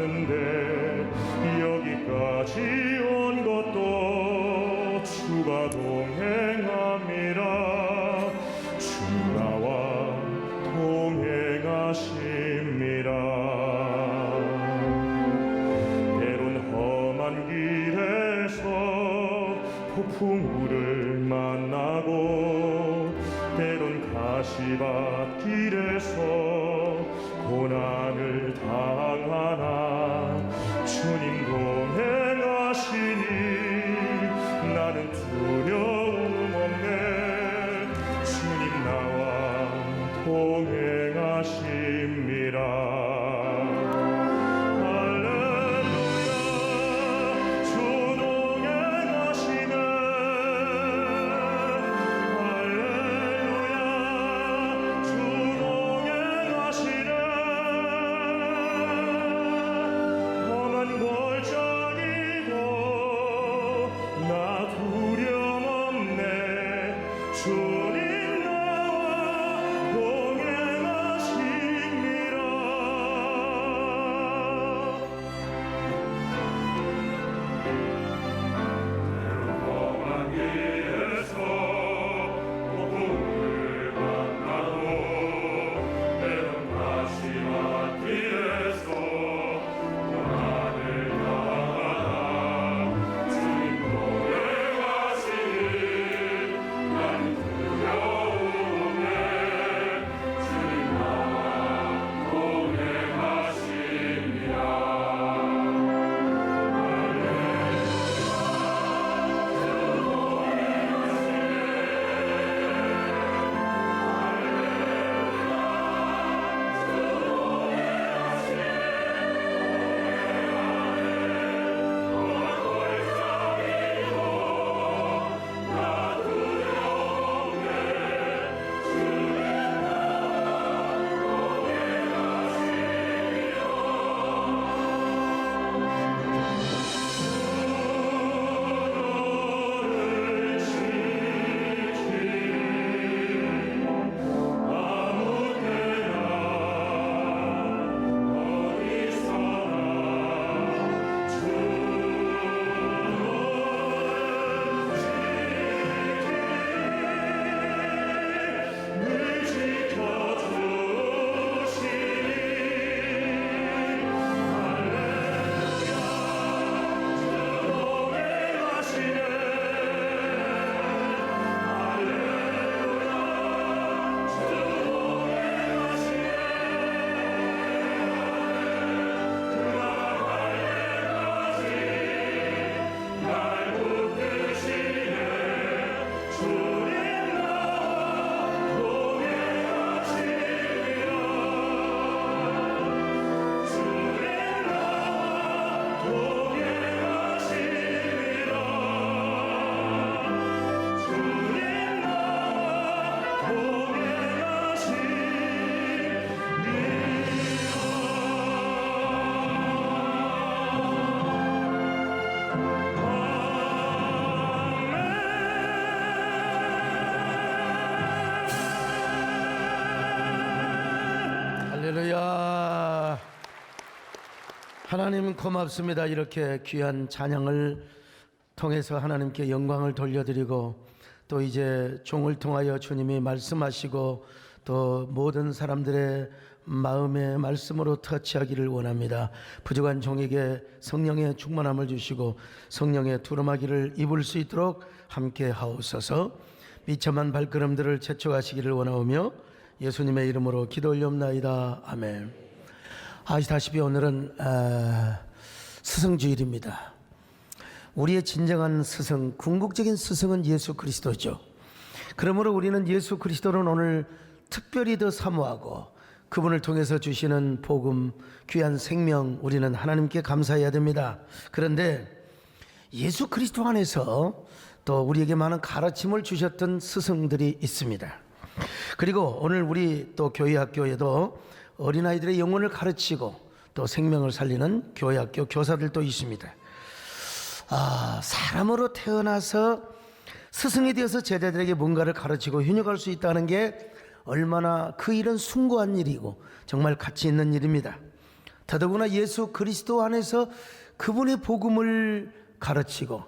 왔는데 여기까지 온 것도 주가 동행함이라. 주 나와 동행하심이라. 때론 험한 길에서 폭풍우를 만나고 때론 가시밭길에서 고난을 당하나 주님 동행하시니 나는 두려움 없네. 주님 나와 동행하심이라. 할렐루야. 하나님 고맙습니다. 이렇게 귀한 찬양을 통해서 하나님께 영광을 돌려드리고 또 이제 종을 통하여 주님이 말씀하시고 또 모든 사람들의 마음의 말씀으로 터치하기를 원합니다. 부족한 종에게 성령의 충만함을 주시고 성령의 두루마기를 입을 수 있도록 함께 하옵소서. 비참한 발걸음들을 재촉하시기를 원하오며 예수님의 이름으로 기도 올리옵나이다. 아멘. 아시다시피 오늘은 스승주일입니다. 우리의 진정한 스승, 궁극적인 스승은 예수 그리스도죠. 그러므로 우리는 예수 그리스도를 오늘 특별히 더 사모하고 그분을 통해서 주시는 복음, 귀한 생명, 우리는 하나님께 감사해야 됩니다. 그런데 예수 그리스도 안에서 또 우리에게 많은 가르침을 주셨던 스승들이 있습니다. 그리고 오늘 우리 또 교회학교에도 어린아이들의 영혼을 가르치고 또 생명을 살리는 교회학교 교사들도 있습니다. 사람으로 태어나서 스승이 되어서 제자들에게 뭔가를 가르치고 훈육할 수 있다는 게 얼마나 그 일은 숭고한 일이고 정말 가치 있는 일입니다. 더더구나 예수 그리스도 안에서 그분의 복음을 가르치고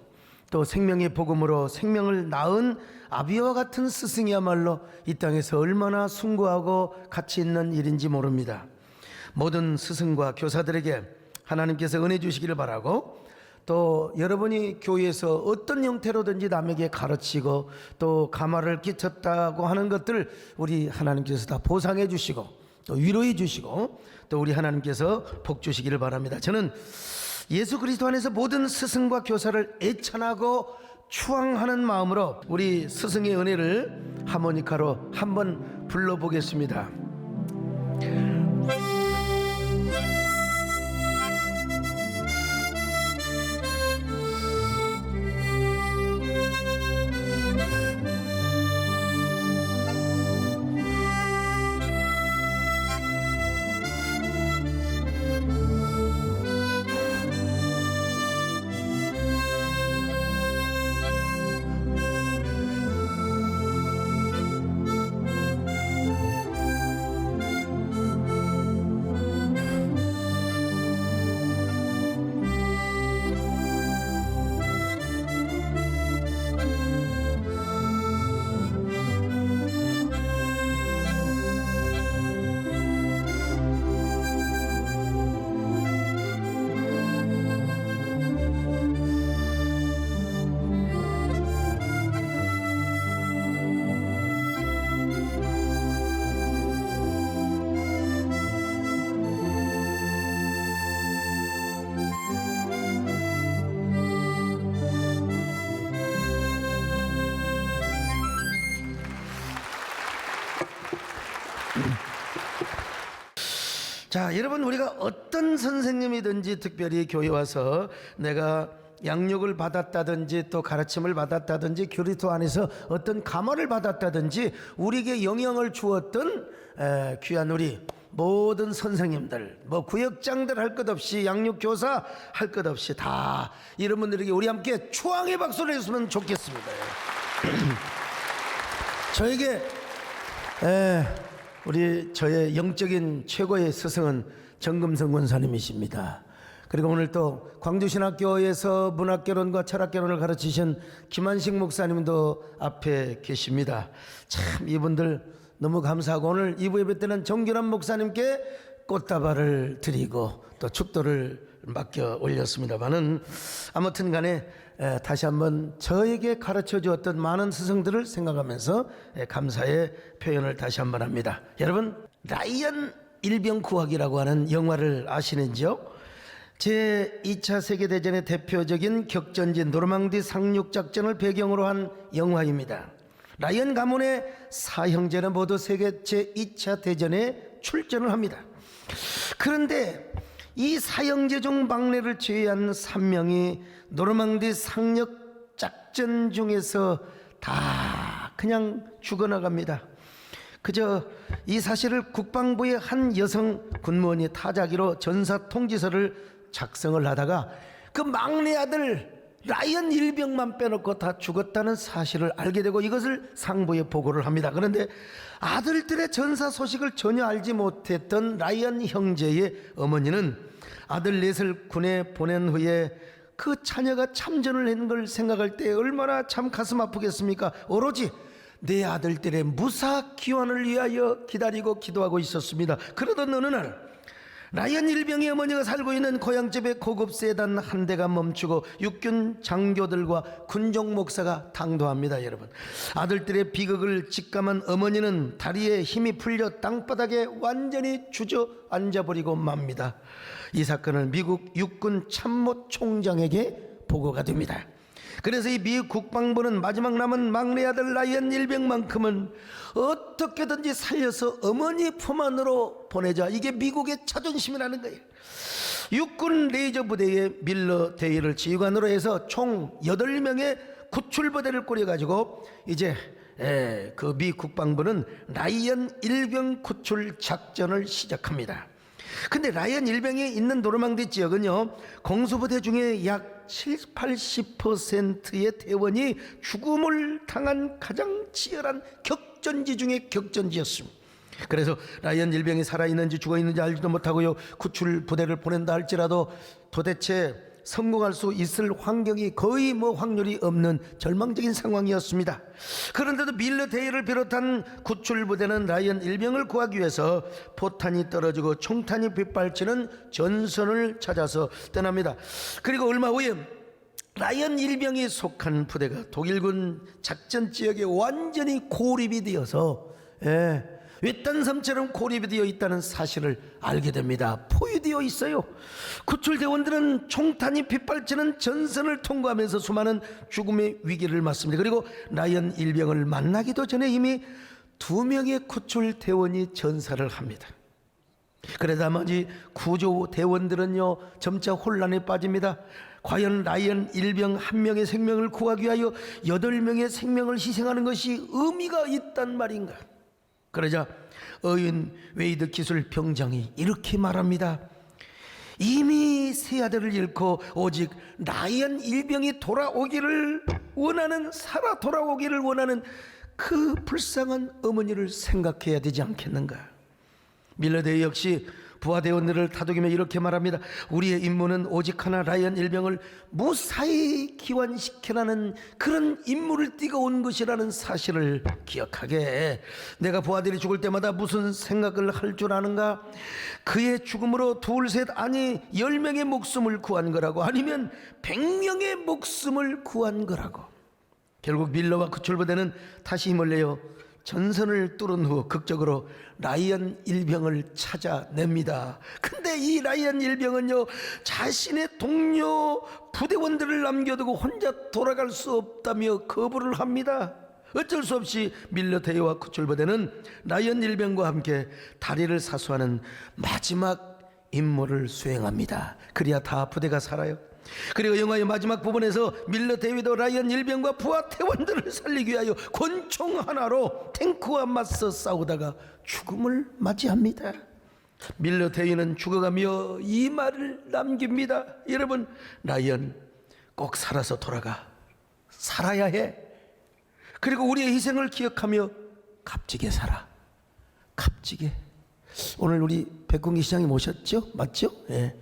또 생명의 복음으로 생명을 낳은 아비와 같은 스승이야말로 이 땅에서 얼마나 숭고하고 가치 있는 일인지 모릅니다. 모든 스승과 교사들에게 하나님께서 은혜 주시기를 바라고, 또 여러분이 교회에서 어떤 형태로든지 남에게 가르치고 또 가마를 끼쳤다고 하는 것들 우리 하나님께서 다 보상해 주시고 또 위로해 주시고 또 우리 하나님께서 복 주시기를 바랍니다. 저는 예수 그리스도 안에서 모든 스승과 교사를 애찬하고 추앙하는 마음으로 우리 스승의 은혜를 하모니카로 한번 불러보겠습니다. 자, 여러분, 우리가 어떤 선생님이든지 특별히 교회 와서 내가 양육을 받았다든지 또 가르침을 받았다든지 그리스도 안에서 어떤 감화를 받았다든지 우리에게 영향을 주었던 귀한 우리 모든 선생님들, 뭐 구역장들 할 것 없이 양육교사 할 것 없이 다 이런 분들에게 우리 함께 추앙의 박수를 해주시면 좋겠습니다. 저에게 저의 영적인 최고의 스승은 정금성 권사님이십니다. 그리고 오늘 또 광주신학교에서 문학개론과 철학개론을 가르치신 김한식 목사님도 앞에 계십니다. 참 이분들 너무 감사하고, 오늘 2부 예배 때는 정규란 목사님께 꽃다발을 드리고 또 축도를 맡겨 올렸습니다만은, 아무튼 간에 다시 한번 저에게 가르쳐 주었던 많은 스승들을 생각하면서 감사의 표현을 다시 한번 합니다. 여러분, 라이언 일병구하기라고 하는 영화를 아시는지요? 제2차 세계대전의 대표적인 격전지 노르망디 상륙작전을 배경으로 한 영화입니다. 라이언 가문의 사형제는 모두 세계 제2차 대전에 출전을 합니다. 그런데 이 사형제 중 막내를 제외한 3명이 노르망디 상륙작전 중에서 다 그냥 죽어나갑니다. 그저 이 사실을 국방부의 한 여성 군무원이 타자기로 전사 통지서를 작성을 하다가 그 막내 아들 라이언 일병만 빼놓고 다 죽었다는 사실을 알게 되고 이것을 상부에 보고를 합니다. 그런데 아들들의 전사 소식을 전혀 알지 못했던 라이언 형제의 어머니는 아들 넷을 군에 보낸 후에 그 자녀가 참전을 한 걸 생각할 때 얼마나 참 가슴 아프겠습니까? 오로지 내 아들들의 무사 귀환을 위하여 기다리고 기도하고 있었습니다. 그러던 어느 날 라이언 일병의 어머니가 살고 있는 고향집의 고급 세단 한 대가 멈추고 육군 장교들과 군종 목사가 당도합니다. 여러분, 아들들의 비극을 직감한 어머니는 다리에 힘이 풀려 땅바닥에 완전히 주저앉아버리고 맙니다. 이 사건을 미국 육군 참모총장에게 보고가 됩니다. 그래서 이 미국 국방부는 마지막 남은 막내 아들 라이언 일병만큼은 어떻게든지 살려서 어머니 품 안으로 보내자. 이게 미국의 자존심이라는 거예요. 육군 레이저 부대의 밀러 대위를 지휘관으로 해서 총 8명의 구출부대를 꾸려가지고 이제 그 미 국방부는 라이언 일병 구출 작전을 시작합니다. 근데 라이언 일병이 있는 노르망디 지역은요, 공수부대 중에 약 80%의 대원이 죽음을 당한 가장 치열한 격전지 중에 격전지였습니다. 그래서 라이언 일병이 살아있는지 죽어있는지 알지도 못하고요, 구출 부대를 보낸다 할지라도 도대체 성공할 수 있을 환경이 거의 확률이 없는 절망적인 상황이었습니다. 그런데도 밀러 대위를 비롯한 구출 부대는 라이언 일병을 구하기 위해서 포탄이 떨어지고 총탄이 빗발치는 전선을 찾아서 떠납니다. 그리고 얼마 후에 라이언 일병이 속한 부대가 독일군 작전 지역에 완전히 고립이 되어서 외딴 섬처럼 고립이 되어 있다는 사실을 알게 됩니다. 포위되어 있어요. 구출대원들은 총탄이 빗발치는 전선을 통과하면서 수많은 죽음의 위기를 맞습니다. 그리고 라이언 일병을 만나기도 전에 이미 2명의 구출대원이 전사를 합니다. 그래 나머지 구조대원들은요 점차 혼란에 빠집니다. 과연 라이언 일병 1명의 생명을 구하기 위하여 8명의 생명을 희생하는 것이 의미가 있단 말인가? 그러자 어윈 웨이드 기술 병장이 이렇게 말합니다. 이미 세 아들을 잃고 오직 라이언 일병이 돌아오기를 원하는, 살아 돌아오기를 원하는 그 불쌍한 어머니를 생각해야 되지 않겠는가? 밀러 대위 역시 부하대원들을 다독이며 이렇게 말합니다. 우리의 임무는 오직 하나, 라이언 일병을 무사히 귀환시키라는 그런 임무를 띠고 온 것이라는 사실을 기억하게. 내가 부하들이 죽을 때마다 무슨 생각을 할 줄 아는가? 그의 죽음으로 2, 3 아니 10명의 목숨을 구한 거라고, 아니면 100명의 목숨을 구한 거라고. 결국 밀러와 구출부대는 다시 힘을 내어 전선을 뚫은 후 극적으로 라이언 일병을 찾아냅니다. 근데 이 라이언 일병은요 자신의 동료 부대원들을 남겨두고 혼자 돌아갈 수 없다며 거부를 합니다. 어쩔 수 없이 밀러 대위와 구출부대는 라이언 일병과 함께 다리를 사수하는 마지막 임무를 수행합니다. 그래야 다 부대가 살아요. 그리고 영화의 마지막 부분에서 밀러 대위도 라이언 일병과 부하 대원들을 살리기 위하여 권총 하나로 탱크와 맞서 싸우다가 죽음을 맞이합니다. 밀러 대위는 죽어가며 이 말을 남깁니다. 여러분, 라이언 꼭 살아서 돌아가. 살아야 해. 그리고 우리의 희생을 기억하며 값지게 살아. 값지게. 오늘 우리 백군기 시장님 오셨죠? 맞죠? 예.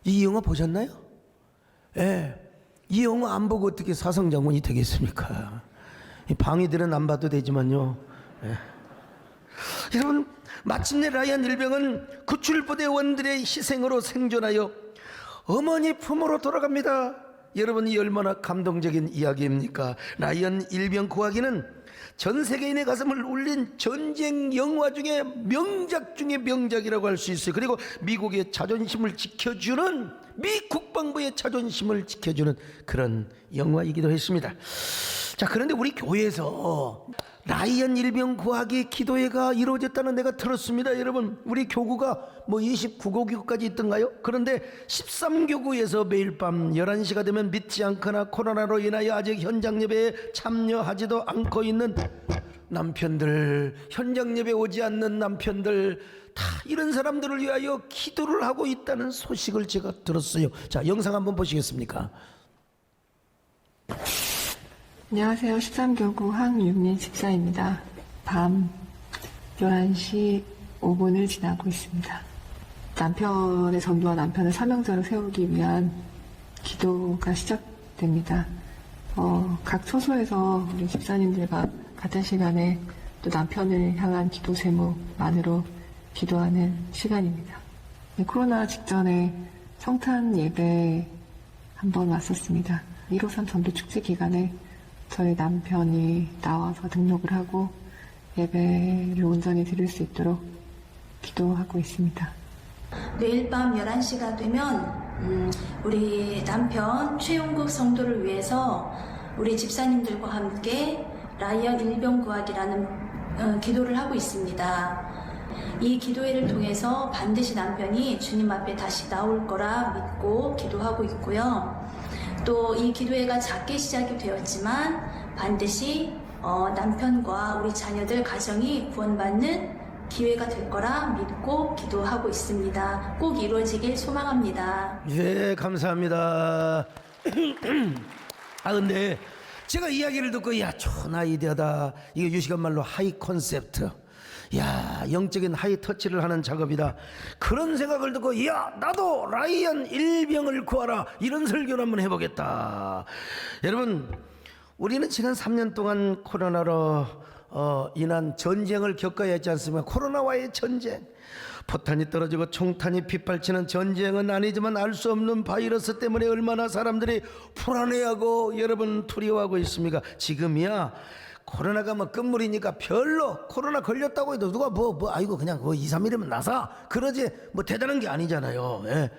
이 영화 보셨나요? 예, 이 영화 안 보고 어떻게 사성장군이 되겠습니까? 방위들은 안 봐도 되지만요. 예. 여러분, 마침내 라이언 일병은 구출부대원들의 희생으로 생존하여 어머니 품으로 돌아갑니다. 여러분, 이 얼마나 감동적인 이야기입니까? 라이언 일병 구하기는 전 세계인의 가슴을 울린 전쟁 영화 중에 명작 중에 명작이라고 할 수 있어요. 그리고 미국의 자존심을 지켜주는, 미 국방부의 자존심을 지켜주는 그런 영화이기도 했습니다. 자, 그런데 우리 교회에서 라이언 일병 구하기 기도회가 이루어졌다는 내가 들었습니다. 여러분, 우리 교구가 29교구까지 있던가요? 그런데 13교구에서 매일 밤 11시가 되면 믿지 않거나 코로나로 인하여 아직 현장 예배에 참여하지도 않고 있는 남편들, 현장 예배 오지 않는 남편들, 다 이런 사람들을 위하여 기도를 하고 있다는 소식을 제가 들었어요. 자, 영상 한번 보시겠습니까? 안녕하세요. 13교구 황윤민 집사입니다. 밤 11시 5분을 지나고 있습니다. 남편의 전도와 남편을 사명자로 세우기 위한 기도가 시작됩니다. 각 초소에서 우리 집사님들과 같은 시간에 또 남편을 향한 기도 제목만으로 기도하는 시간입니다. 코로나 직전에 성탄 예배 한번 왔었습니다. 153 전도 축제 기간에 저희 남편이 나와서 등록을 하고 예배를 온전히 드릴 수 있도록 기도하고 있습니다. 내일 밤 11시가 되면 우리 남편 최용국 성도를 위해서 우리 집사님들과 함께 라이언 일병 구하기라는 기도를 하고 있습니다. 이 기도회를 통해서 반드시 남편이 주님 앞에 다시 나올 거라 믿고 기도하고 있고요. 또 이 기도회가 작게 시작이 되었지만 반드시 남편과 우리 자녀들 가정이 구원받는 기회가 될 거라 믿고 기도하고 있습니다. 꼭 이루어지길 소망합니다. 예, 감사합니다. 근데 제가 이야기를 듣고, 야, 좋은 아이디어다. 이게 유시간 말로 하이 콘셉트. 야, 영적인 하이 터치를 하는 작업이다. 그런 생각을 듣고 야, 나도 라이언 일병을 구하라, 이런 설교를 한번 해보겠다. 여러분, 우리는 지난 3년 동안 코로나로 인한 전쟁을 겪어야 했지 않습니까? 코로나와의 전쟁. 포탄이 떨어지고 총탄이 빗발치는 전쟁은 아니지만 알 수 없는 바이러스 때문에 얼마나 사람들이 불안해하고 여러분 두려워하고 있습니까? 지금이야 코로나가 뭐 끝물이니까 별로 코로나 걸렸다고 해도 누가 아이고 그냥 2, 3일이면 나사 그러지 뭐 대단한 게 아니잖아요. 예.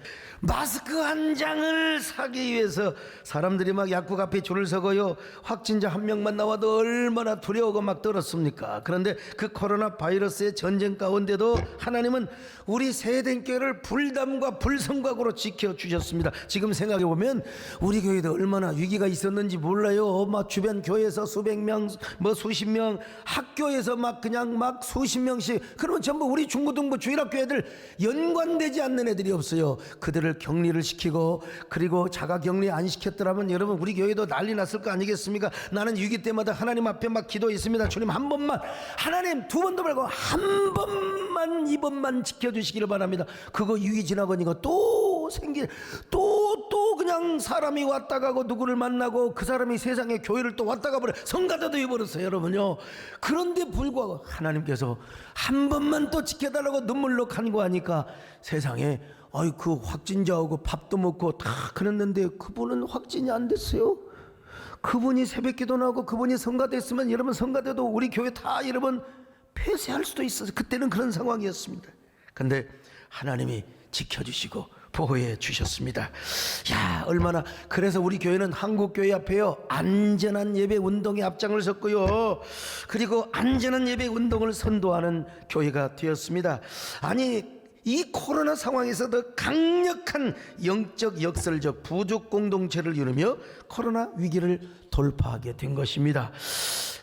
마스크 한 장을 사기 위해서 사람들이 막 약국 앞에 줄을 서고요. 확진자 한 명만 나와도 얼마나 두려워하고 막 떨었습니까? 그런데 그 코로나 바이러스의 전쟁 가운데도 하나님은 우리 세대된 교회를 불담과 불성각으로 지켜주셨습니다. 지금 생각해보면 우리 교회도 얼마나 위기가 있었는지 몰라요. 막 주변 교회에서 수백 명, 뭐 수십 명, 학교에서 막 그냥 막 수십 명씩, 그러면 전부 우리 중고등부 주일학교 애들 연관되지 않는 애들이 없어요. 그들을 격리를 시키고 그리고 자가 격리 안 시켰더라면 여러분 우리 교회도 난리 났을 거 아니겠습니까? 나는 위기 때마다 하나님 앞에 막 기도했습니다. 주님 한 번만, 하나님 두 번도 말고 한 번만, 이번만 지켜주시기를 바랍니다. 그거 위기 지나고 니까 또 또 그냥 사람이 왔다 가고 누구를 만나고 그 사람이 세상에 교회를 또 왔다 가버려 성가대도 해버렸어요 여러분요. 그런데 불구하고 하나님께서 한 번만 또 지켜달라고 눈물로 간구하니까 세상에 그 확진자하고 밥도 먹고 다 그랬는데 그분은 확진이 안 됐어요. 그분이 새벽기도 나오고 그분이 성가됐으면 여러분 성가대도 우리 교회 다 여러분 폐쇄할 수도 있어요. 그때는 그런 상황이었습니다. 근데 하나님이 지켜주시고 보호해 주셨습니다. 야, 얼마나. 그래서 우리 교회는 한국교회 앞에요 안전한 예배 운동에 앞장을 섰고요, 그리고 안전한 예배 운동을 선도하는 교회가 되었습니다. 아니 이 코로나 상황에서도 강력한 영적 역설적 부족 공동체를 이루며 코로나 위기를 돌파하게 된 것입니다.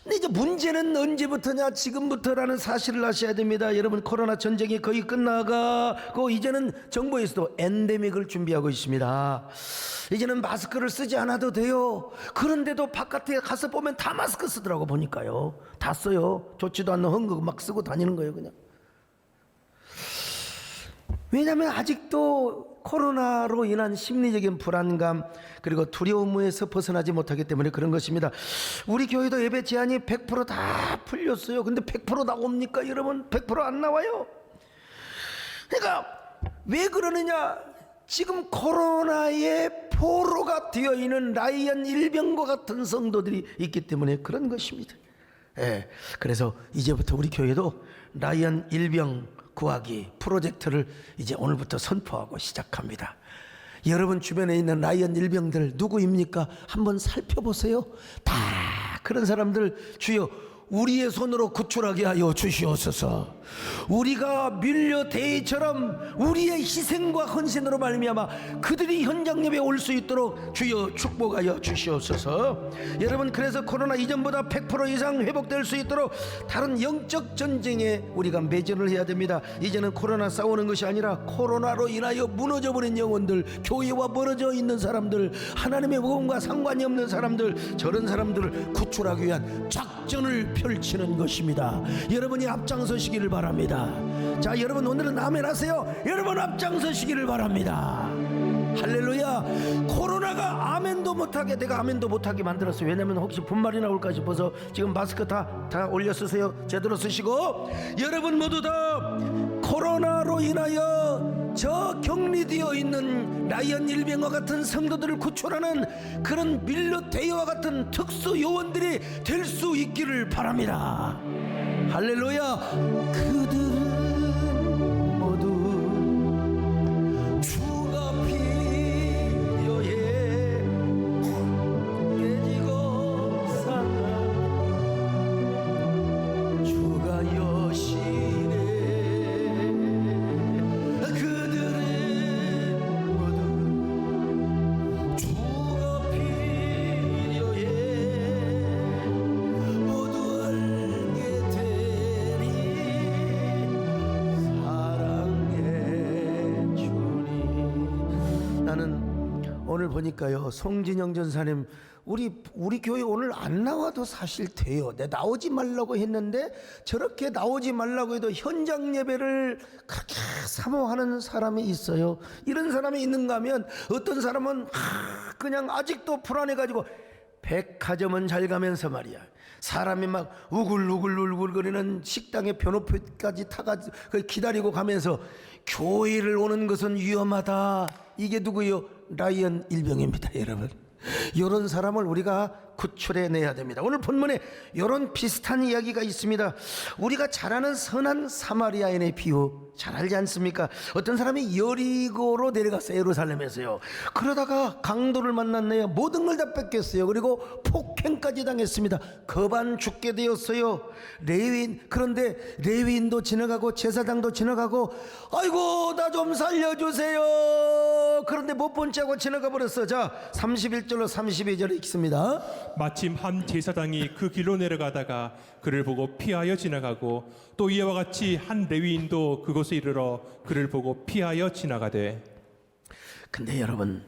근데 이제 문제는 언제부터냐? 지금부터라는 사실을 아셔야 됩니다. 여러분, 코로나 전쟁이 거의 끝나가고 이제는 정부에서도 엔데믹을 준비하고 있습니다. 이제는 마스크를 쓰지 않아도 돼요. 그런데도 바깥에 가서 보면 다 마스크 쓰더라고. 보니까요 다 써요. 좋지도 않는 헝거 막 쓰고 다니는 거예요 그냥. 왜냐하면 아직도 코로나로 인한 심리적인 불안감 그리고 두려움에서 벗어나지 못하기 때문에 그런 것입니다. 우리 교회도 예배 제한이 100%다 풀렸어요. 근데 100% 나옵니까 여러분? 100% 안 나와요. 그러니까 왜 그러느냐? 지금 코로나의 포로가 되어있는 라이언 일병과 같은 성도들이 있기 때문에 그런 것입니다. 예, 그래서 이제부터 우리 교회도 라이언 일병 구하기 프로젝트를 이제 오늘부터 선포하고 시작합니다. 여러분 주변에 있는 라이언 일병들 누구입니까? 한번 살펴보세요. 다 그런 사람들 주여 우리의 손으로 구출하게 하여 주시옵소서. 우리가 밀려 대처럼 우리의 희생과 헌신으로 말미암아 그들이 현장 예배에 올 수 있도록 주여 축복하여 주시옵소서. 여러분, 그래서 코로나 이전보다 100% 이상 회복될 수 있도록 다른 영적 전쟁에 우리가 매진을 해야 됩니다. 이제는 코로나 싸우는 것이 아니라 코로나로 인하여 무너져버린 영혼들, 교회와 멀어져 있는 사람들, 하나님의 복음과 상관이 없는 사람들, 저런 사람들을 구출하기 위한 작전을 펼치는 것입니다. 여러분이 앞장서시기를 바랍니다. 자, 여러분 오늘은 아멘 하세요. 여러분 앞장서시기를 바랍니다. 할렐루야. 코로나가 아멘도 못하게, 내가 아멘도 못하게 만들었어요. 왜냐면 혹시 분말이 나올까 싶어서 지금 마스크 다 올려 쓰세요. 제대로 쓰시고, 여러분 모두 다 코로나로 인하여 저 격리되어 있는 라이언 일병과 같은 성도들을 구출하는 그런 밀로 대여와 같은 특수 요원들이 될 수 있기를 바랍니다. 할렐루야. 그들은 모두 주가 필요해 깨지고 살아 주가 여시네. 그들은 모두 주가 필요해 모두 알게 되리. 오늘 보니까요, 송진영 전사님 우리 교회 오늘 안 나와도 사실 돼요. 내 나오지 말라고 했는데 저렇게 나오지 말라고 해도 현장 예배를 그렇게 사모하는 사람이 있어요. 이런 사람이 있는가 하면 어떤 사람은 그냥 아직도 불안해가지고 백화점은 잘 가면서 말이야, 사람이 막 우글우글거리는 식당에 변호표까지 타가지고 기다리고 가면서 교회를 오는 것은 위험하다. 이게 누구요? 라이언 일병입니다, 여러분. 이런 사람을 우리가 구출해내야 됩니다. 오늘 본문에 이런 비슷한 이야기가 있습니다. 우리가 잘 아는 선한 사마리아인의 비유 잘 알지 않습니까? 어떤 사람이 여리고로 내려갔어요. 예루살렘에서요. 그러다가 강도를 만났네요. 모든 걸 다 뺏겼어요. 그리고 폭행까지 당했습니다. 거반 죽게 되었어요. 레위인, 그런데 레위인도 지나가고 제사장도 지나가고 아이고 나 좀 살려주세요. 그런데 못 본 채하고 지나가 버렸어. 자, 31절로 32절에 읽습니다. 마침 한 제사장이 그 길로 내려가다가 그를 보고 피하여 지나가고 또 이와 같이 한 레위인도 그곳에 이르러 그를 보고 피하여 지나가되. 근데 여러분,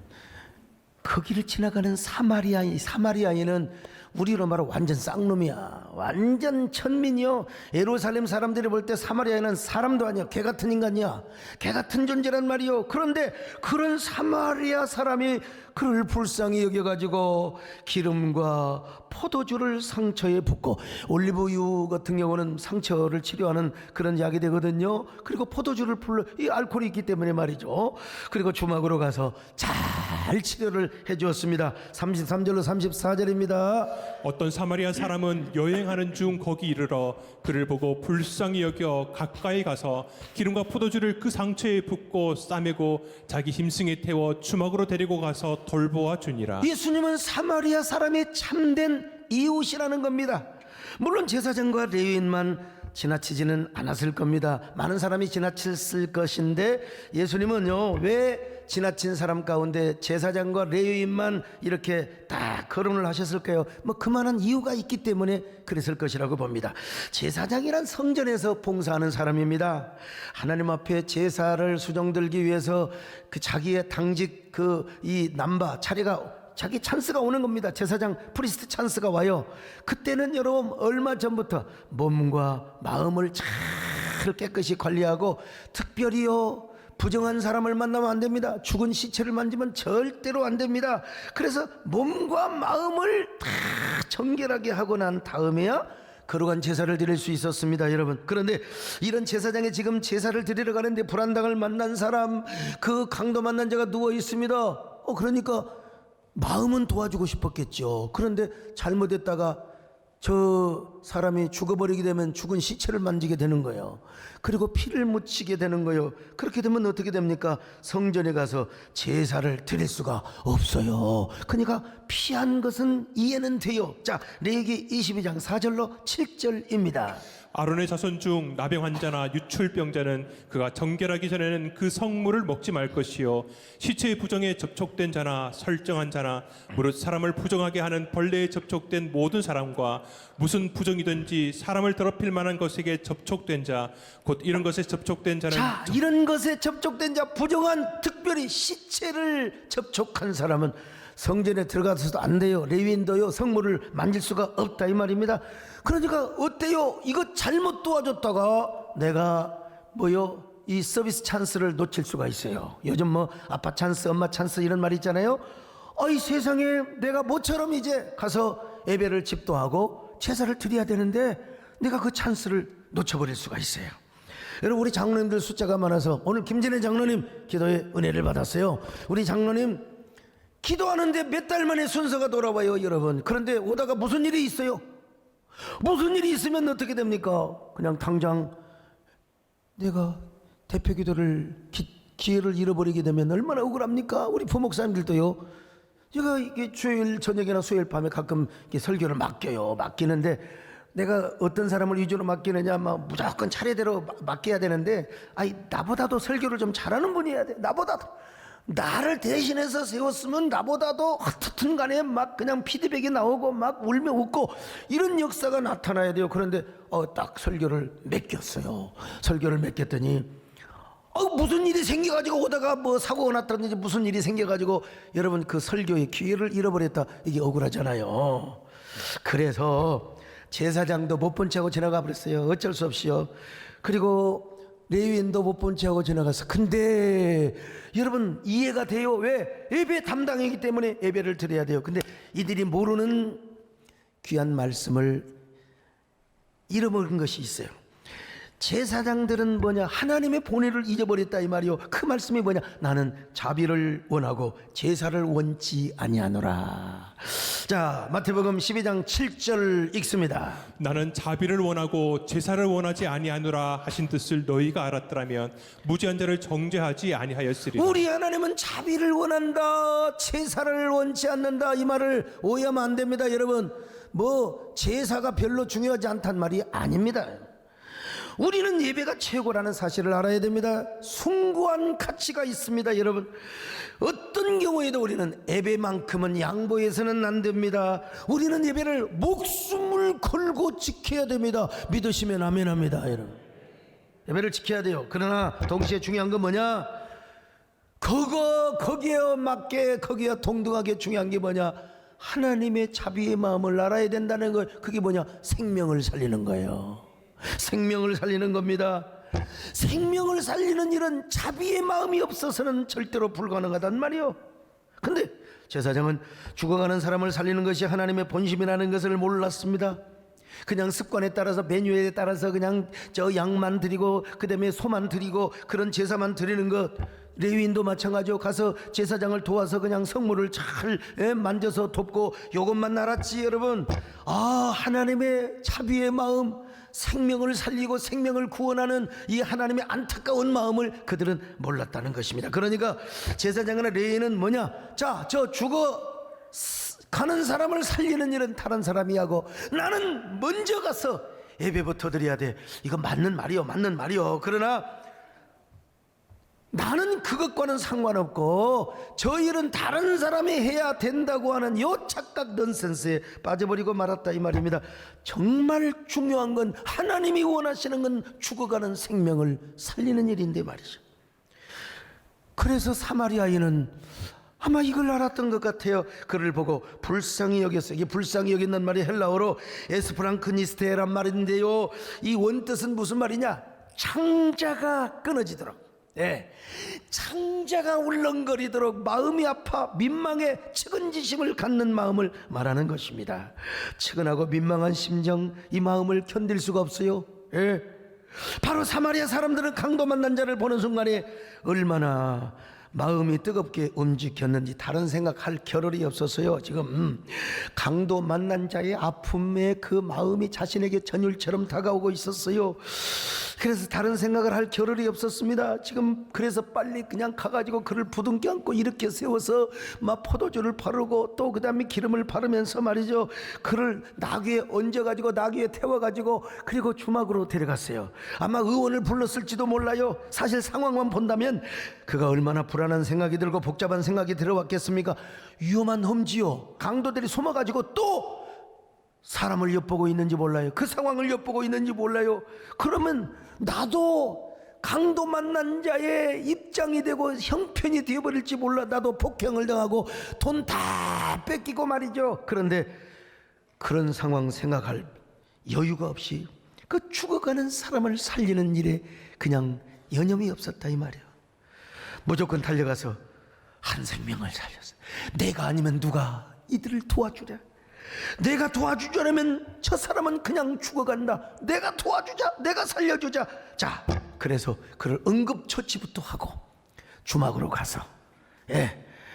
그 길을 지나가는 사마리아인은 우리로 말하면 완전 쌍놈이야. 완전 천민이요. 예루살렘 사람들이 볼 때 사마리아인은 사람도 아니야. 개 같은 인간이야. 개 같은 존재란 말이요. 그런데 그런 사마리아 사람이 그를 불쌍히 여겨가지고 기름과 포도주를 상처에 붓고, 올리브유 같은 경우는 상처를 치료하는 그런 약이 되거든요. 그리고 포도주를 이 알코올이 있기 때문에 말이죠. 그리고 주막으로 가서 잘 치료를 해주었습니다. 33절로 34절입니다. 어떤 사마리아 사람은 여행하는 중 거기 이르러 그를 보고 불쌍히 여겨 가까이 가서 기름과 포도주를 그 상처에 붓고 싸매고 자기 힘승에 태워 주막으로 데리고 가서 돌보아 주니라. 예수님은 사마리아 사람의 참된 이웃이라는 겁니다. 물론 제사장과 레위인만 지나치지는 않았을 겁니다. 많은 사람이 지나쳤을 것인데 예수님은요, 왜 지나친 사람 가운데 제사장과 레위인만 이렇게 다 거론을 하셨을까요? 뭐 그만한 이유가 있기 때문에 그랬을 것이라고 봅니다. 제사장이란 성전에서 봉사하는 사람입니다. 하나님 앞에 제사를 수종들기 위해서 그 자기의 당직 이 남바 차례가, 자기 찬스가 오는 겁니다. 제사장 프리스트 찬스가 와요. 그때는 여러분 얼마 전부터 몸과 마음을 잘 깨끗이 관리하고, 특별히요 부정한 사람을 만나면 안 됩니다. 죽은 시체를 만지면 절대로 안 됩니다. 그래서 몸과 마음을 다 정결하게 하고 난 다음에야 거룩한 제사를 드릴 수 있었습니다, 여러분. 그런데 이런 제사장이 지금 제사를 드리러 가는데 불안당을 만난 사람, 그 강도 만난 자가 누워 있습니다. 그러니까 마음은 도와주고 싶었겠죠. 그런데 잘못했다가 저 사람이 죽어버리게 되면 죽은 시체를 만지게 되는 거예요. 그리고 피를 묻히게 되는 거예요. 그렇게 되면 어떻게 됩니까? 성전에 가서 제사를 드릴 수가 없어요. 그러니까 피한 것은 이해는 돼요. 자, 레위기 22장 4절로 7절입니다. 아론의 자손 중 나병 환자나 유출병자는 그가 정결하기 전에는 그 성물을 먹지 말 것이요, 시체의 부정에 접촉된 자나 설정한 자나 무릇 사람을 부정하게 하는 벌레에 접촉된 모든 사람과 무슨 부정이든지 사람을 더럽힐 만한 것에게 접촉된 자, 곧 이런 것에 접촉된 자는. 자, 이런 것에 접촉된 자, 부정한, 특별히 시체를 접촉한 사람은 성전에 들어가서도 안 돼요. 레위인도요 성물을 만질 수가 없다, 이 말입니다. 그러니까 어때요? 이거 잘못 도와줬다가 내가 이 서비스 찬스를 놓칠 수가 있어요. 요즘 뭐 아빠 찬스, 엄마 찬스 이런 말 있잖아요. 이 세상에 내가 모처럼 이제 가서 예배를 집도하고 제사를 드려야 되는데 내가 그 찬스를 놓쳐버릴 수가 있어요. 여러분, 우리 장로님들 숫자가 많아서 오늘 김진애 장로님 기도의 은혜를 받았어요. 우리 장로님 기도하는데 몇 달 만에 순서가 돌아와요, 여러분. 그런데 오다가 무슨 일이 있어요? 무슨 일이 있으면 어떻게 됩니까? 그냥 당장 내가 대표 기도를 기회를 잃어버리게 되면 얼마나 억울합니까? 우리 부목사님들도요. 제가 이게 주일 저녁이나 수요일 밤에 가끔 이렇게 설교를 맡기는데 내가 어떤 사람을 위주로 맡기느냐, 무조건 차례대로 맡겨야 되는데, 나보다도 설교를 좀 잘하는 분이 해야 돼. 나보다도. 나를 대신해서 세웠으면 나보다도 어떻든 간에 막 그냥 피드백이 나오고 막 울며 웃고 이런 역사가 나타나야 돼요. 그런데 딱 설교를 맡겼어요. 설교를 맡겼더니 무슨 일이 생겨가지고 오다가 뭐 사고가 났다든지 무슨 일이 생겨가지고 여러분 그 설교의 기회를 잃어버렸다, 이게 억울하잖아요. 그래서 제사장도 못 본 채하고 지나가 버렸어요. 어쩔 수 없이요. 그리고 레위인도 못 본 채하고 지나갔어. 근데 여러분 이해가 돼요. 왜? 예배 담당이기 때문에 예배를 드려야 돼요. 근데 이들이 모르는 귀한 말씀을 잃어버린 것이 있어요. 제사장들은 뭐냐? 하나님의 본의를 잊어버렸다 이 말이요. 그 말씀이 뭐냐? 나는 자비를 원하고 제사를 원치 아니하노라. 자, 마태복음 12장 7절 읽습니다. 나는 자비를 원하고 제사를 원하지 아니하노라 하신 뜻을 너희가 알았더라면 무죄한 자를 정죄하지 아니하였으리라. 우리 하나님은 자비를 원한다, 제사를 원치 않는다, 이 말을 오해하면 안 됩니다. 여러분, 뭐 제사가 별로 중요하지 않단 말이 아닙니다. 우리는 예배가 최고라는 사실을 알아야 됩니다. 숭고한 가치가 있습니다. 여러분, 어떤 경우에도 우리는 예배만큼은 양보해서는 안 됩니다. 우리는 예배를 목숨을 걸고 지켜야 됩니다. 믿으시면 아멘합니다. 여러분, 예배를 지켜야 돼요. 그러나 동시에 중요한 건 뭐냐? 거기에 맞게, 거기에 동등하게 중요한 게 뭐냐? 하나님의 자비의 마음을 알아야 된다는 거. 그게 뭐냐? 생명을 살리는 거예요. 생명을 살리는 겁니다. 생명을 살리는 일은 자비의 마음이 없어서는 절대로 불가능하단 말이요. 근데 제사장은 죽어가는 사람을 살리는 것이 하나님의 본심이라는 것을 몰랐습니다. 그냥 습관에 따라서, 메뉴에 따라서 그냥 저 양만 드리고 그 다음에 소만 드리고 그런 제사만 드리는 것. 레위인도 마찬가지로 가서 제사장을 도와서 그냥 성물을 잘 만져서 돕고 요것만 알았지. 여러분, 하나님의 자비의 마음, 생명을 살리고 생명을 구원하는 이 하나님의 안타까운 마음을 그들은 몰랐다는 것입니다. 그러니까 제사장이나 레위인은 뭐냐? 자, 저 죽어 가는 사람을 살리는 일은 다른 사람이 하고 나는 먼저 가서 예배부터 드려야 돼. 이거 맞는 말이요. 그러나 나는 그것과는 상관없고 저 일은 다른 사람이 해야 된다고 하는 요 착각 넌센스에 빠져버리고 말았다 이 말입니다. 정말 중요한 건, 하나님이 원하시는 건 죽어가는 생명을 살리는 일인데 말이죠. 그래서 사마리아인은 아마 이걸 알았던 것 같아요. 그를 보고 불쌍히 여겼어요. 이게 불쌍히 여긴다는 말이 헬라어로 에스프랑크니스테란 말인데요, 이 원뜻은 무슨 말이냐? 창자가 끊어지도록, 창자가 울렁거리도록 마음이 아파 민망해 측은지심을 갖는 마음을 말하는 것입니다. 측은하고 민망한 심정, 이 마음을 견딜 수가 없어요. 바로 사마리아 사람들은 강도 만난 자를 보는 순간에 얼마나 마음이 뜨겁게 움직였는지 다른 생각할 겨를이 없었어요. 지금 강도 만난 자의 아픔에 그 마음이 자신에게 전율처럼 다가오고 있었어요. 그래서 다른 생각을 할 겨를이 없었습니다. 지금 그래서 빨리 그냥 가가지고 그를 부둥켜 안고 이렇게 세워서 막 포도주를 바르고 또 그 다음에 기름을 바르면서 말이죠, 그를 나귀에 얹어가지고 나귀에 태워가지고 그리고 주막으로 데려갔어요. 아마 의원을 불렀을지도 몰라요. 사실 상황만 본다면 그가 얼마나 불안한 생각이 들고 복잡한 생각이 들어왔겠습니까? 위험한 험지요. 강도들이 숨어가지고 또 사람을 엿보고 있는지 몰라요. 그 상황을 엿보고 있는지 몰라요. 그러면 나도 강도 만난 자의 입장이 되고 형편이 되어버릴지 몰라. 나도 폭행을 당하고 돈 다 뺏기고 말이죠. 그런데 그런 상황 생각할 여유가 없이 그 죽어가는 사람을 살리는 일에 그냥 여념이 없었다 이 말이에요. 무조건 달려가서 한 생명을 살렸어. 내가 아니면 누가 이들을 도와주랴? 내가 도와주자면 저 사람은 그냥 죽어간다. 내가 도와주자, 내가 살려주자. 자, 그래서 그를 응급처치부터 하고 주막으로 가서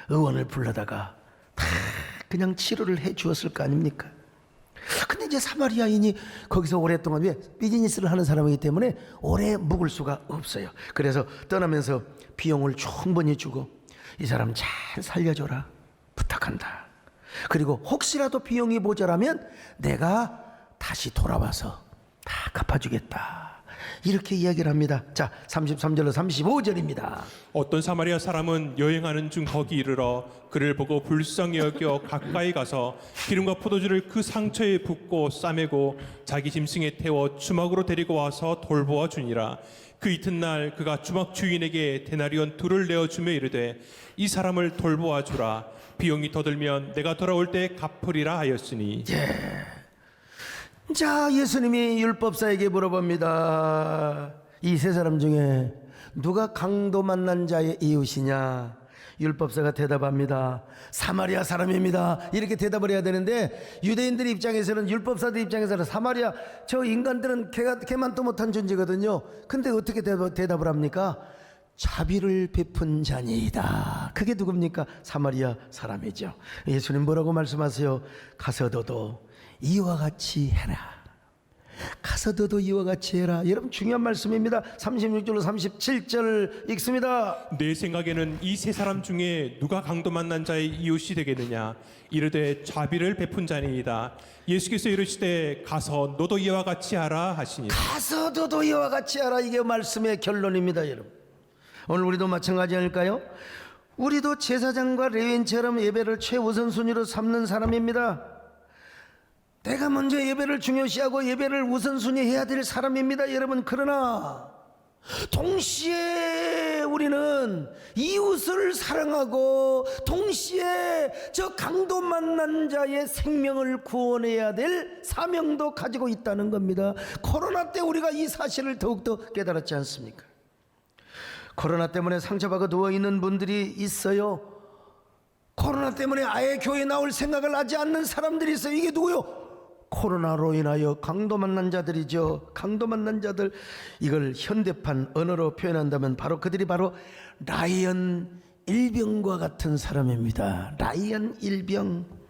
의원을 불러다가 다 그냥 치료를 해 주었을 거 아닙니까? 근데 이제 사마리아인이 거기서 오랫동안, 왜? 비즈니스를 하는 사람이기 때문에 오래 묵을 수가 없어요. 그래서 떠나면서 비용을 충분히 주고 이 사람 잘 살려줘라 부탁한다. 그리고 혹시라도 비용이 모자라면 내가 다시 돌아와서 다 갚아주겠다. 이렇게 이야기를 합니다. 자, 33절로 35절입니다. 어떤 사마리아 사람은 여행하는 중 거기 이르러 그를 보고 불쌍히 여겨 가까이 가서 기름과 포도주를 그 상처에 붓고 싸매고 자기 짐승에 태워 주막으로 데리고 와서 돌보아 주니라. 그 이튿날 그가 주막 주인에게 데나리온 2를 내어주며 이르되 이 사람을 돌보아 주라. 비용이 더 들면 내가 돌아올 때 갚으리라 하였으니. 자, 예수님이 율법사에게 물어봅니다. 이 세 사람 중에 누가 강도 만난 자의 이웃이냐? 율법사가 대답합니다. 사마리아 사람입니다. 이렇게 대답을 해야 되는데 유대인들 입장에서는, 율법사들 입장에서는 사마리아 저 인간들은 개만도 못한 존재거든요. 근데 어떻게 대답을 합니까? 자비를 베푼 자니이다. 그게 누굽니까? 사마리아 사람이죠. 예수님 뭐라고 말씀하세요? 가서 너도 이와 같이 해라. 가서 너도 이와 같이 해라. 여러분 중요한 말씀입니다. 36절로 37절 읽습니다. 내 생각에는 이 세 사람 중에 누가 강도 만난 자의 이웃이 되겠느냐? 이르되 자비를 베푼 자니이다. 예수께서 이르시되 가서 너도 이와 같이 하라 하시니. 가서 너도 이와 같이 하라. 이게 말씀의 결론입니다. 여러분, 오늘 우리도 마찬가지 아닐까요? 우리도 제사장과 레위인처럼 예배를 최우선순위로 삼는 사람입니다. 내가 먼저 예배를 중요시하고 예배를 우선순위 해야 될 사람입니다, 여러분. 그러나 동시에 우리는 이웃을 사랑하고 동시에 저 강도 만난 자의 생명을 구원해야 될 사명도 가지고 있다는 겁니다. 코로나 때 우리가 이 사실을 더욱더 깨달았지 않습니까? 코로나 때문에 상처받고 누워있는 분들이 있어요. 코로나 때문에 아예 교회 나올 생각을 하지 않는 사람들이 있어요. 이게 누구요? 코로나로 인하여 강도 만난 자들이죠. 강도 만난 자들. 이걸 현대판 언어로 표현한다면 바로 그들이 바로 라이언 일병과 같은 사람입니다. 라이언 일병.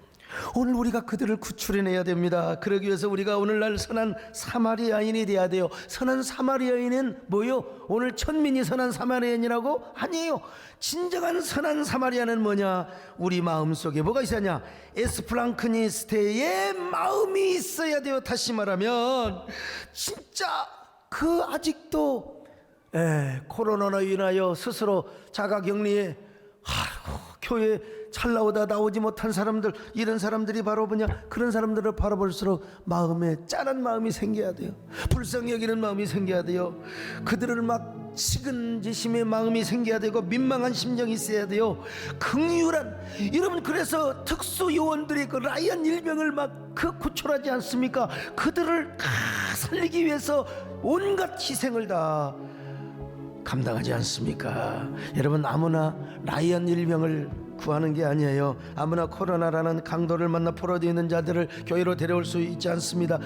오늘 우리가 그들을 구출해내야 됩니다. 그러기 위해서 우리가 오늘날 선한 사마리아인이 돼야 돼요. 선한 사마리아인은 뭐요? 오늘 천민이 선한 사마리아인이라고? 아니에요. 진정한 선한 사마리아는 뭐냐? 우리 마음속에 뭐가 있어야 하냐? 에스플랑크니스테의 마음이 있어야 돼요. 다시 말하면 진짜 그 아직도 코로나로 인하여 스스로 자가격리에 교회 잘 나오지 못한 사람들, 이런 사람들이 바로 뭐냐? 그런 사람들을 바라볼수록 마음에 짠한 마음이 생겨야 돼요. 불쌍히 여기는 마음이 생겨야 돼요. 그들을 막 측은지심의 마음이 생겨야 되고 민망한 심정이 있어야 돼요. 긍휼한, 여러분, 그래서 특수 요원들이 그 라이언 일병을 막 구출하지 않습니까? 그들을 살리기 위해서 온갖 희생을 다 감당하지 않습니까? 여러분, 아무나 라이언 일병을 구하는 게 아니에요. 아무나 코로나라는 강도를 만나 포로되어 있는 자들을 교회로 데려올 수 있지 않습니다.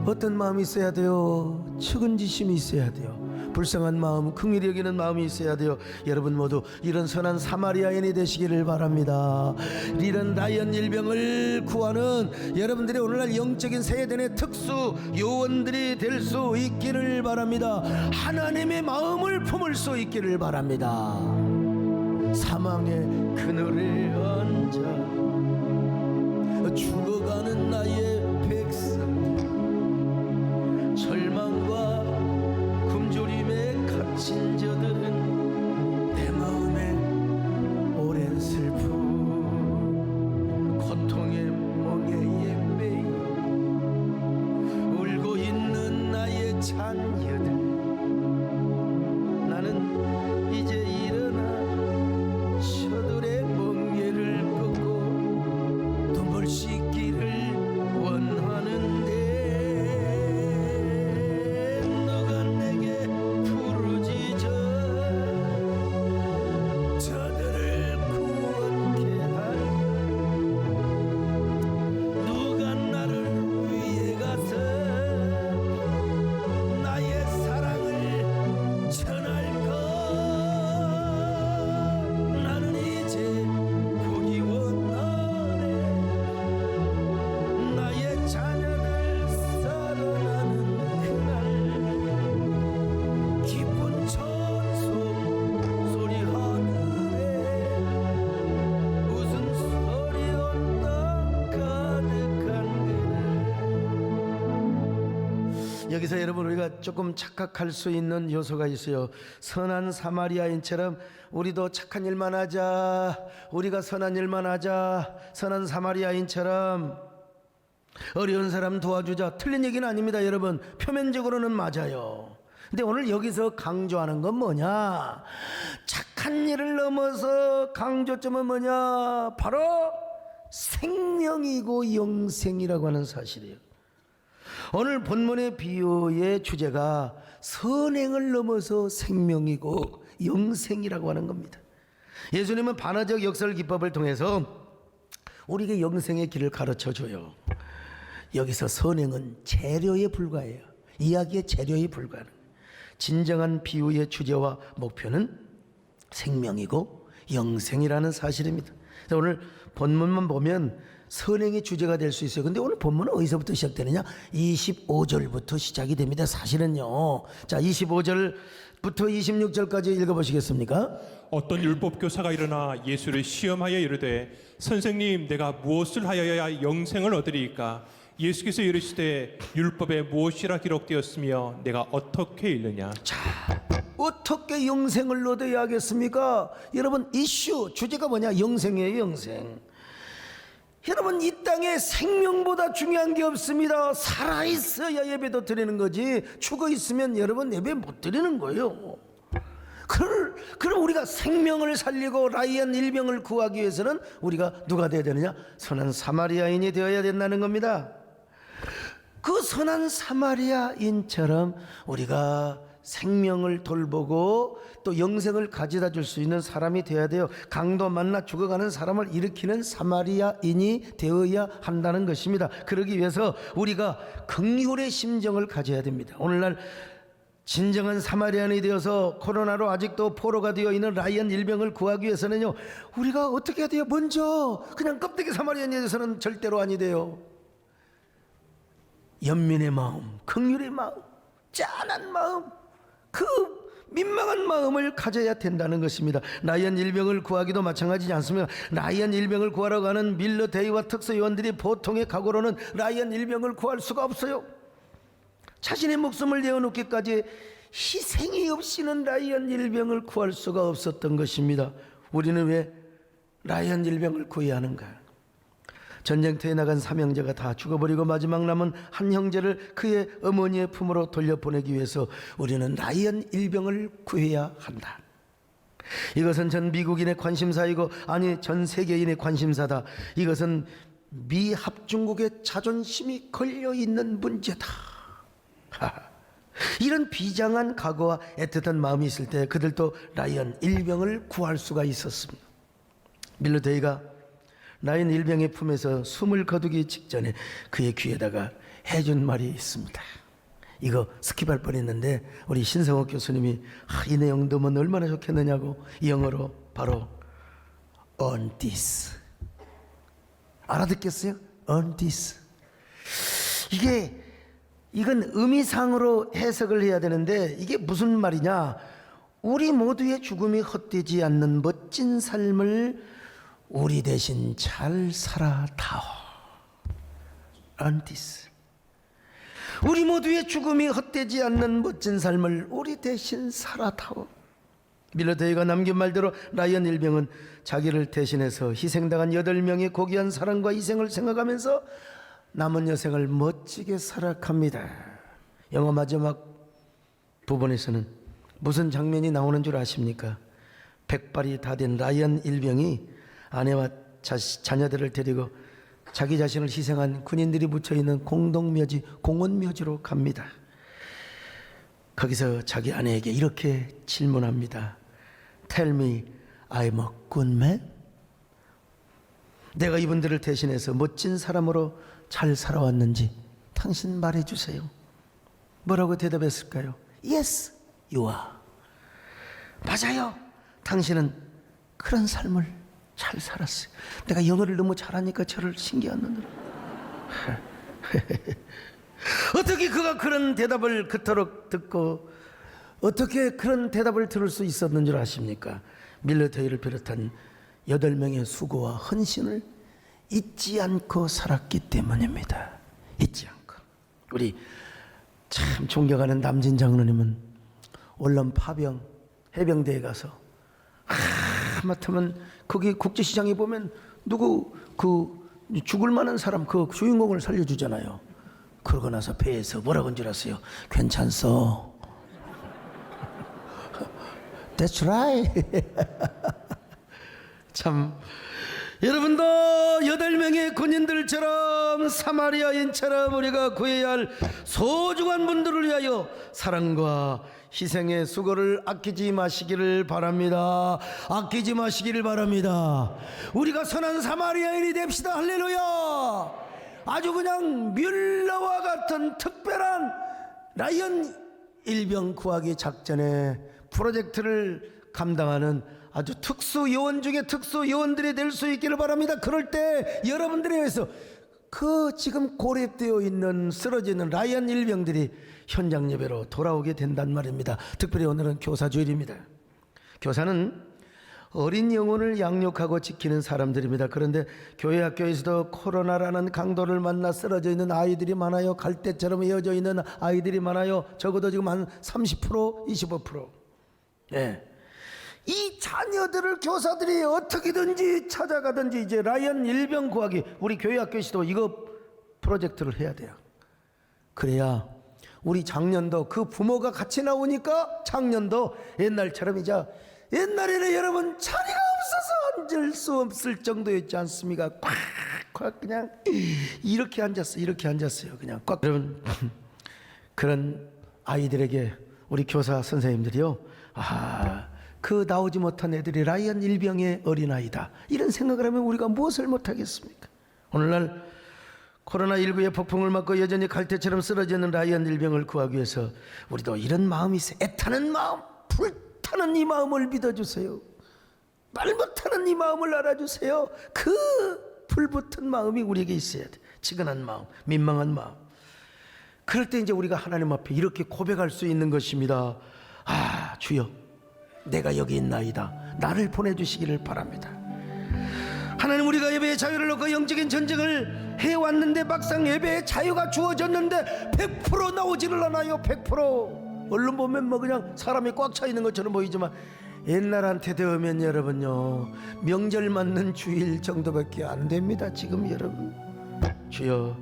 어떤 마음이 있어야 돼요? 측은지심이 있어야 돼요. 불쌍한 마음, 긍휼히 여기는 마음이 있어야 돼요. 여러분 모두 이런 선한 사마리아인이 되시기를 바랍니다. 이런 라이언 일병을 구하는 여러분들이 오늘날 영적인 세대의 특수 요원들이 될 수 있기를 바랍니다. 하나님의 마음을 품을 수 있기를 바랍니다. 사망의 그늘에 앉아 죽어가는 나의 백성들, 절망과 굶주림에 갇힌 저들은 내 마음에 오랜 슬픔, 고통의 멍에에 매여 울고 있는 나의 자녀들, 나는 이제 일어나 저들의 멍에를 꺾고 눈물 씻기를 원하는데 너가 내게 부르짖어 저들을 구원케 하여 여기서 여러분 우리가 조금 착각할 수 있는 요소가 있어요. 선한 사마리아인처럼 우리도 착한 일만 하자, 우리가 선한 일만 하자, 선한 사마리아인처럼 어려운 사람 도와주자. 틀린 얘기는 아닙니다, 여러분. 표면적으로는 맞아요. 근데 오늘 여기서 강조하는 건 뭐냐? 착한 일을 넘어서 강조점은 뭐냐? 바로 생명이고 영생이라고 하는 사실이에요. 오늘 본문의 비유의 주제가 선행을 넘어서 생명이고 영생이라고 하는 겁니다. 예수님은 반어적 역설 기법을 통해서 우리에게 영생의 길을 가르쳐줘요. 여기서 선행은 재료에 불과해요. 이야기의 재료에 불과해요. 진정한 비유의 주제와 목표는 생명이고 영생이라는 사실입니다. 오늘 본문만 보면 선행의 주제가 될 수 있어요. 근데 오늘 본문은 어디서부터 시작되느냐? 25절부터 시작이 됩니다. 사실은요. 자, 25절부터 26절까지 읽어보시겠습니까? 어떤 율법 교사가 일어나 예수를 시험하여 이르되 선생님 내가 무엇을 하여야 영생을 얻으리이까? 예수께서 이르시되 율법에 무엇이라 기록되었으며 내가 어떻게 읽느냐? 자, 어떻게 영생을 얻어야 하겠습니까? 여러분 이슈 주제가 뭐냐? 영생이에요. 영생. 여러분 이 땅에 생명보다 중요한 게 없습니다. 살아있어야 예배도 드리는 거지 죽어 있으면 여러분 예배 못 드리는 거예요. 그럼 우리가 생명을 살리고 라이언 일병을 구하기 위해서는 우리가 누가 되어야 되느냐? 선한 사마리아인이 되어야 된다는 겁니다. 그 선한 사마리아인처럼 우리가 생명을 돌보고 또 영생을 가져다 줄 수 있는 사람이 되어야 돼요. 강도 만나 죽어가는 사람을 일으키는 사마리아인이 되어야 한다는 것입니다. 그러기 위해서 우리가 긍휼의 심정을 가져야 됩니다. 오늘날 진정한 사마리아인이 되어서 코로나로 아직도 포로가 되어 있는 라이언 일병을 구하기 위해서는요, 우리가 어떻게 해야 돼요? 먼저 그냥 껍데기 사마리아인이 되어서는 절대로 아니 돼요. 연민의 마음, 긍휼의 마음, 짠한 마음, 그 민망한 마음을 가져야 된다는 것입니다. 라이언 일병을 구하기도 마찬가지지 않습니까? 라이언 일병을 구하러 가는 밀러 대위와 특수요원들이 보통의 각오로는 라이언 일병을 구할 수가 없어요. 자신의 목숨을 내어놓기까지 희생이 없이는 라이언 일병을 구할 수가 없었던 것입니다. 우리는 왜 라이언 일병을 구해야 하는가? 전쟁터에 나간 삼형제가 다 죽어버리고 마지막 남은 한 형제를 그의 어머니의 품으로 돌려보내기 위해서 우리는 라이언 일병을 구해야 한다. 이것은 전 미국인의 관심사이고 아니 전 세계인의 관심사다. 이것은 미 합중국의 자존심이 걸려있는 문제다. 이런 비장한 각오와 애틋한 마음이 있을 때 그들도 라이언 일병을 구할 수가 있었습니다. 밀러 데이가 라이언 일병의 품에서 숨을 거두기 직전에 그의 귀에다가 해준 말이 있습니다. 이거 스킵할 뻔했는데 우리 신성욱 교수님이 이 내용 넣으면 얼마나 좋겠느냐고 영어로 바로 on this. 알아듣겠어요? on this. 이건 의미상으로 해석을 해야 되는데 이게 무슨 말이냐? 우리 모두의 죽음이 헛되지 않는 멋진 삶을 우리 대신 잘 살아다오. on this. 우리 모두의 죽음이 헛되지 않는 멋진 삶을 우리 대신 살아다오. 밀러 데이가 남긴 말대로 라이언 일병은 자기를 대신해서 희생당한 8명의 고귀한 사랑과 희생을 생각하면서 남은 여생을 멋지게 살아갑니다. 영화 마지막 부분에서는 무슨 장면이 나오는 줄 아십니까? 백발이 다 된 라이언 일병이 아내와 자녀들을 데리고 자기 자신을 희생한 군인들이 묻혀있는 공동묘지, 공원묘지로 갑니다. 거기서 자기 아내에게 이렇게 질문합니다. Tell me I'm a good man? 내가 이분들을 대신해서 멋진 사람으로 잘 살아왔는지 당신 말해주세요. 뭐라고 대답했을까요? Yes, you are. 맞아요. 당신은 그런 삶을 잘 살았어요. 내가 영어를 너무 잘하니까 저를 신기한 눈으로. 어떻게 그가 그런 대답을 그토록 듣고 어떻게 그런 대답을 들을 수 있었는 줄 아십니까? 밀러 데이를 비롯한 8명의 수고와 헌신을 잊지 않고 살았기 때문입니다. 잊지 않고. 우리 참 존경하는 남진 장로님은 올런 파병 해병대에 가서 하마터면 거기 국제시장에 보면 누구 그 죽을 만한 사람 그 주인공을 살려주잖아요. 그러고 나서 배에서 뭐라고 한 줄 아세요? 괜찮소. That's right. 참 여러분도 8명의 군인들처럼 사마리아인처럼 우리가 구해야 할 소중한 분들을 위하여 사랑과 희생의 수고를 아끼지 마시기를 바랍니다. 아끼지 마시기를 바랍니다. 우리가 선한 사마리아인이 됩시다. 할렐루야. 아주 그냥 뮬러와 같은 특별한 라이언 일병 구하기 작전의 프로젝트를 감당하는 아주 특수 요원 중에 특수 요원들이 될 수 있기를 바랍니다. 그럴 때 여러분들에 의해서 그 지금 고립되어 있는 쓰러지는 라이언 일병들이 현장 예배로 돌아오게 된단 말입니다. 특별히 오늘은 교사주일입니다. 교사는 어린 영혼을 양육하고 지키는 사람들입니다. 그런데 교회 학교에서도 코로나라는 강도를 만나 쓰러져 있는 아이들이 많아요. 갈대처럼 이어져 있는 아이들이 많아요. 적어도 지금 한 30%, 25%. 예. 이 자녀들을 교사들이 어떻게든지 찾아가든지 이제 라이언 일병 구하기, 우리 교회 학교에서도 이거 프로젝트를 해야 돼요. 그래야 우리 작년도 그 부모가 같이 나오니까 작년도 옛날처럼 이제 옛날에는 여러분 자리가 없어서 앉을 수 없을 정도였지 않습니까? 꽉 그냥 이렇게 앉았어요. 그냥 꽉. 여러분 그런 아이들에게 우리 교사 선생님들이요, 그 나오지 못한 애들이 라이언 일병의 어린아이다, 이런 생각을 하면 우리가 무엇을 못하겠습니까? 오늘날 코로나19의 폭풍을 맞고 여전히 갈대처럼 쓰러지는 라이언 일병을 구하기 위해서 우리도 이런 마음이 있어요. 애타는 마음, 불타는 이 마음을 믿어주세요. 말 못하는 이 마음을 알아주세요. 그 불붙은 마음이 우리에게 있어야 돼. 치근한 마음, 민망한 마음. 그럴 때 이제 우리가 하나님 앞에 이렇게 고백할 수 있는 것입니다. 주여, 내가 여기 있나이다. 나를 보내주시기를 바랍니다. 하나님, 우리가 예배의 자유를 놓고 영적인 전쟁을 해왔는데 막상 예배의 자유가 주어졌는데 100% 나오지를 않아요. 100%. 얼른 보면 뭐 그냥 사람이 꽉 차 있는 것처럼 보이지만 옛날한테 되면 여러분요, 명절 맞는 주일 정도밖에 안 됩니다. 지금 여러분. 주여,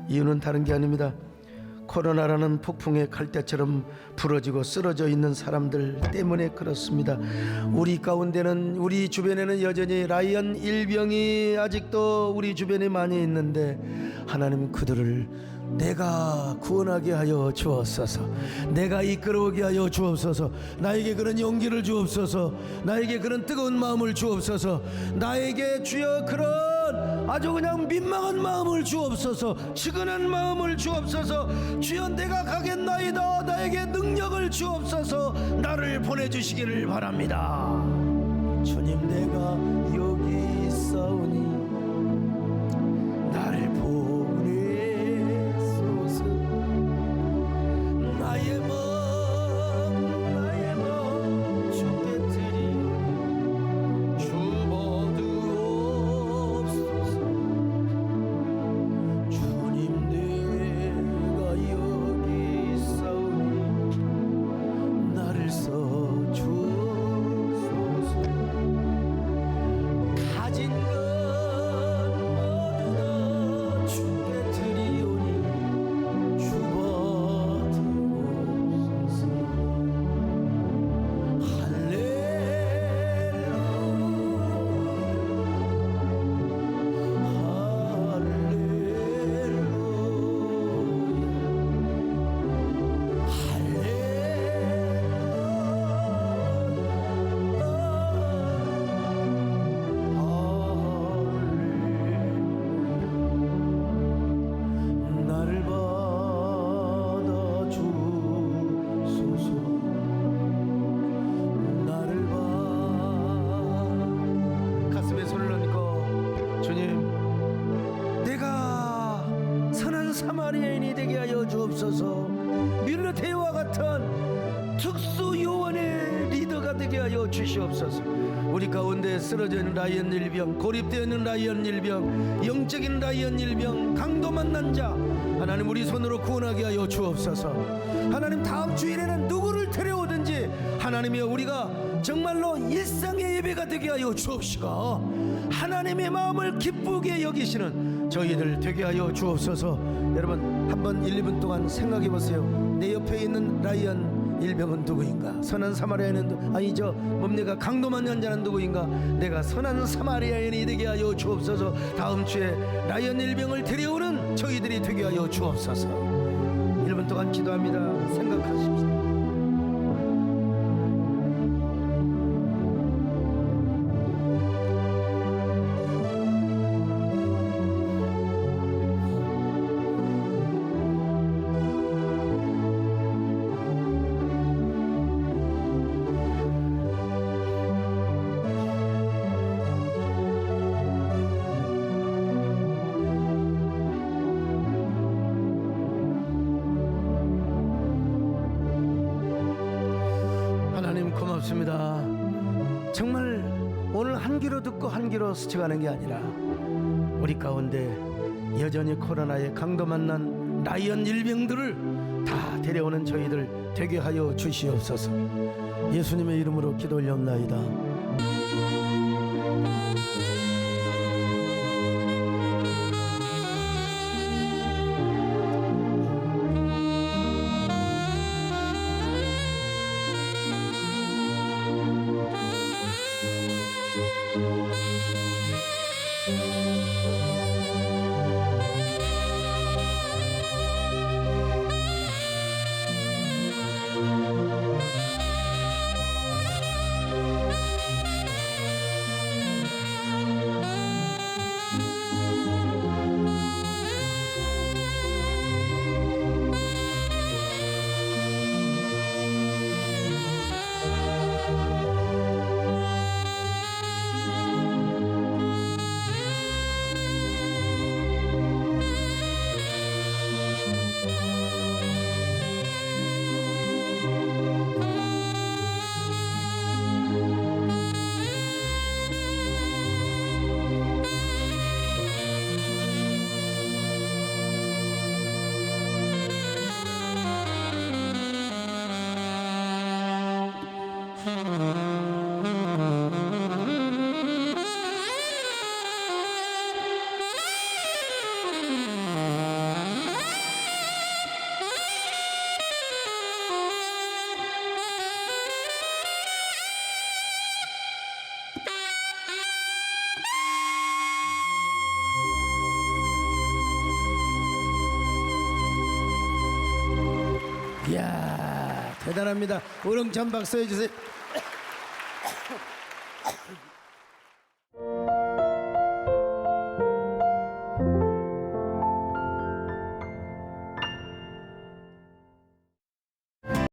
이유는 다른 게 아닙니다. 코로나라는 폭풍의 칼대처럼 부러지고 쓰러져 있는 사람들 때문에 그렇습니다. 우리 가운데는, 우리 주변에는 여전히 라이언 일병이 아직도 우리 주변에 많이 있는데 하나님, 그들을 내가 구원하게 하여 주옵소서. 내가 이끌어오게 하여 주옵소서. 나에게 그런 용기를 주옵소서. 나에게 그런 뜨거운 마음을 주옵소서. 나에게 주여 그런 아주 그냥 민망한 마음을 주옵소서. 치근한 마음을 주옵소서. 주여, 내가 가겠나이다. 나에게 능력을 주옵소서. 나를 보내주시기를 바랍니다. 주님, 내가 여기 있사오니 나를 보내소서. 나의 마음 주께 드리오니 주보옵소서. 주님, 내가 여기 있사오니 나를 써주소서. 가진 것 모두 다 주께 드리오니 주보옵소서. 나를 받아주소서. 나를 가슴에 손을 얹고, 주님, 내가 선한 사마리아인이 되게 하여 주옵소서. 뮬러테와 같은 특수 요원의 리더가 예배가 되게 하여 주시옵소서. 우리 가운데 쓰러져 있는 라이언 일병, 고립되어 있는 라이언 일병, 영적인 라이언 일병, 강도 만난 자 하나님 우리 손으로 구원하게 하여 주옵소서. 하나님 다음 주일에는 누구를 데려오든지 하나님이여 우리가 정말로 일상의 예배가 되게 하여 주옵시고 하나님의 마음을 기쁘게 여기시는 저희들 되게 하여 주옵소서. 여러분 한번 1, 2분 동안 생각해 보세요. 내 옆에 있는 라이언 일병은 누구인가? 선한 사마리아인은 아니죠. 뭡니까? 강도만 연자는 누구인가? 내가 선한 사마리아인이 되게 하여 주옵소서. 다음 주에 라이언 일병을 데려오는 저희들이 되게 하여 주옵소서. 1분 동안 기도합니다. 생각하십시오. 하나님 고맙습니다. 정말 오늘 한 귀로 듣고 한 귀로 스쳐가는 게 아니라 우리 가운데 여전히 코로나에 강도 만난 라이언 일병들을 다 데려오는 저희들 되게 하여 주시옵소서. 예수님의 이름으로 기도 올려옵나이다. 이야 대단합니다. 우렁찬 박수 해주세요.